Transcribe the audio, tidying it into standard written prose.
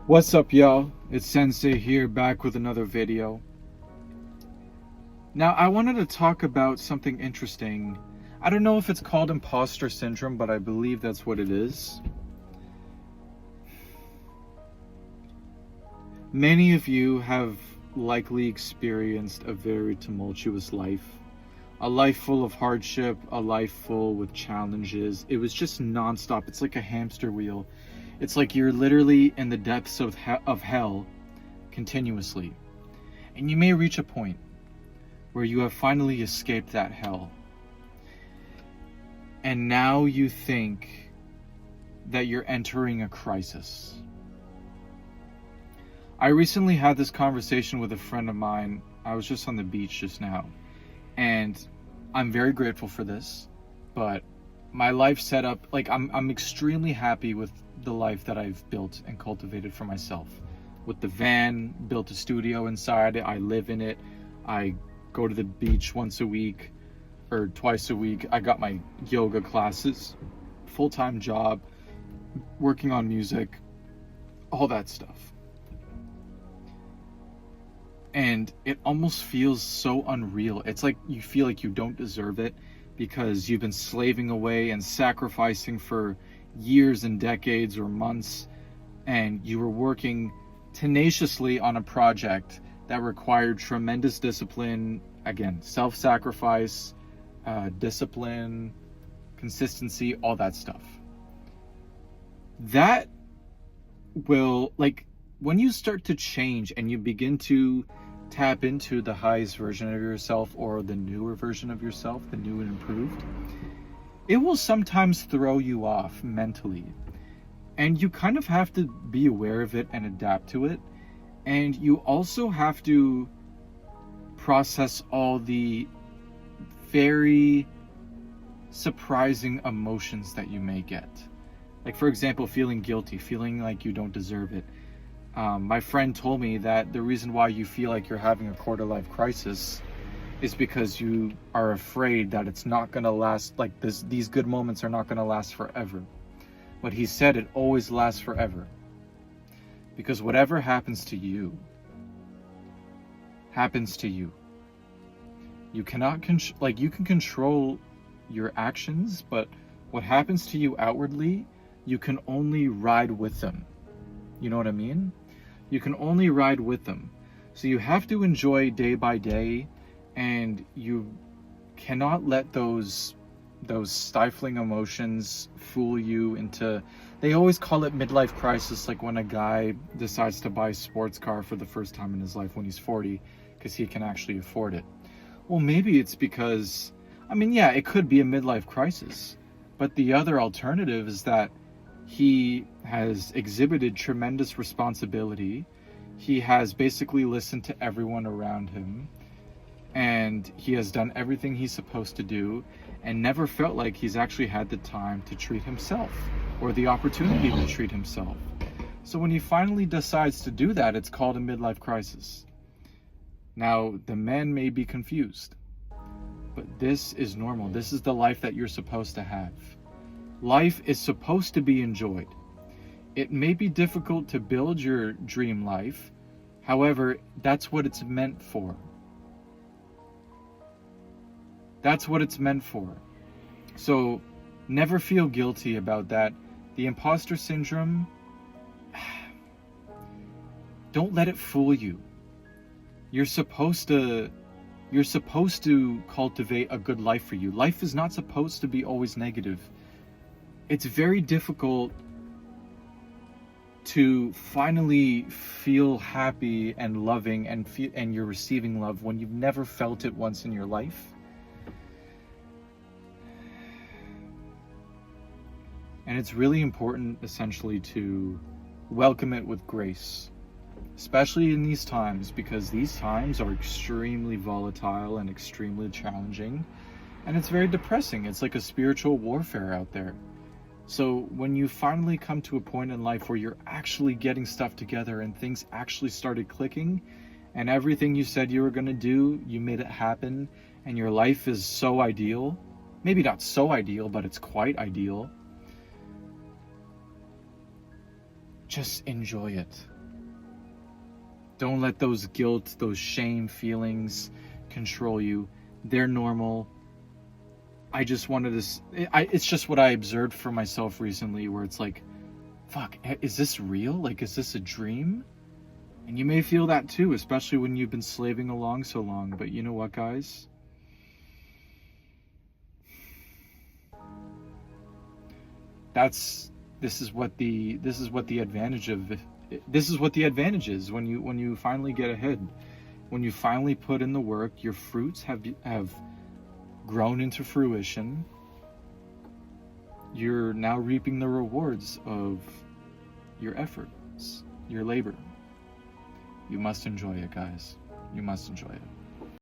What's up, y'all? It's Sensei here, back with another video. Now, I wanted to talk about something interesting. I don't know if it's called imposter syndrome, but I believe that's what it is. Many of you have likely experienced a very tumultuous life. A life full of hardship, a life full with challenges. It was just nonstop. It's like a hamster wheel. It's like you're literally in the depths of hell continuously. And you may reach a point where you have finally escaped that hell. And now you think that you're entering a crisis. I recently had this conversation with a friend of mine. I was just on the beach just now. And I'm very grateful for this. But my life set up, like I'm extremely happy with the life that I've built and cultivated for myself. With the van, built a studio inside it, I live in it. I go to the beach once a week or twice a week. I got my yoga classes, full-time job, working on music, all that stuff. And it almost feels so unreal. It's like you feel like you don't deserve it because you've been slaving away and sacrificing for years and decades or months, and you were working tenaciously on a project that required tremendous discipline, again, self-sacrifice, discipline, consistency, all that stuff. That will, like, when you start to change and you begin to tap into the highest version of yourself or the newer version of yourself, the new and improved, it will sometimes throw you off mentally. And you kind of have to be aware of it and adapt to it. And you also have to process all the very surprising emotions that you may get. Like, for example, feeling guilty, feeling like you don't deserve it. My friend told me that the reason why you feel like you're having a quarter-life crisis is because you are afraid that it's not going to last, like these good moments are not going to last forever. But he said it always lasts forever. Because whatever happens to you, happens to you. You cannot, you can control your actions, but what happens to you outwardly, you can only ride with them. You know what I mean? You can only ride with them. So you have to enjoy day by day, and you cannot let those stifling emotions fool you into, they always call it midlife crisis, like when a guy decides to buy a sports car for the first time in his life when he's 40 because he can actually afford it. Well, maybe it's because, yeah, it could be a midlife crisis, but the other alternative is that he has exhibited tremendous responsibility. He has basically listened to everyone around him, and he has done everything he's supposed to do and never felt like he's actually had the time to treat himself or the opportunity to treat himself. So when he finally decides to do that, it's called a midlife crisis. Now, the man may be confused, but this is normal. This is the life that you're supposed to have. Life is supposed to be enjoyed. It may be difficult to build your dream life. However, that's what it's meant for. That's what it's meant for. So never feel guilty about that. The imposter syndrome, don't let it fool you. You're supposed to cultivate a good life for you. Life is not supposed to be always negative. It's very difficult to finally feel happy and loving and you're receiving love when you've never felt it once in your life. And it's really important, essentially, to welcome it with grace, especially in these times, because these times are extremely volatile and extremely challenging, and it's very depressing. It's like a spiritual warfare out there. So when you finally come to a point in life where you're actually getting stuff together and things actually started clicking, and everything you said you were going to do, you made it happen, and your life is so ideal, maybe not so ideal, but it's quite ideal, just enjoy it. Don't let those guilt, those shame feelings control you. They're normal. I just wanted to, it's just what I observed for myself recently, where it's like, fuck, is this real? Like, is this a dream? And you may feel that too, especially when you've been slaving along so long. But you know what, guys? This is what the advantage is when you finally get ahead. When you finally put in the work, your fruits have grown into fruition. You're now reaping the rewards of your efforts, your labor. You must enjoy it, guys. You must enjoy it.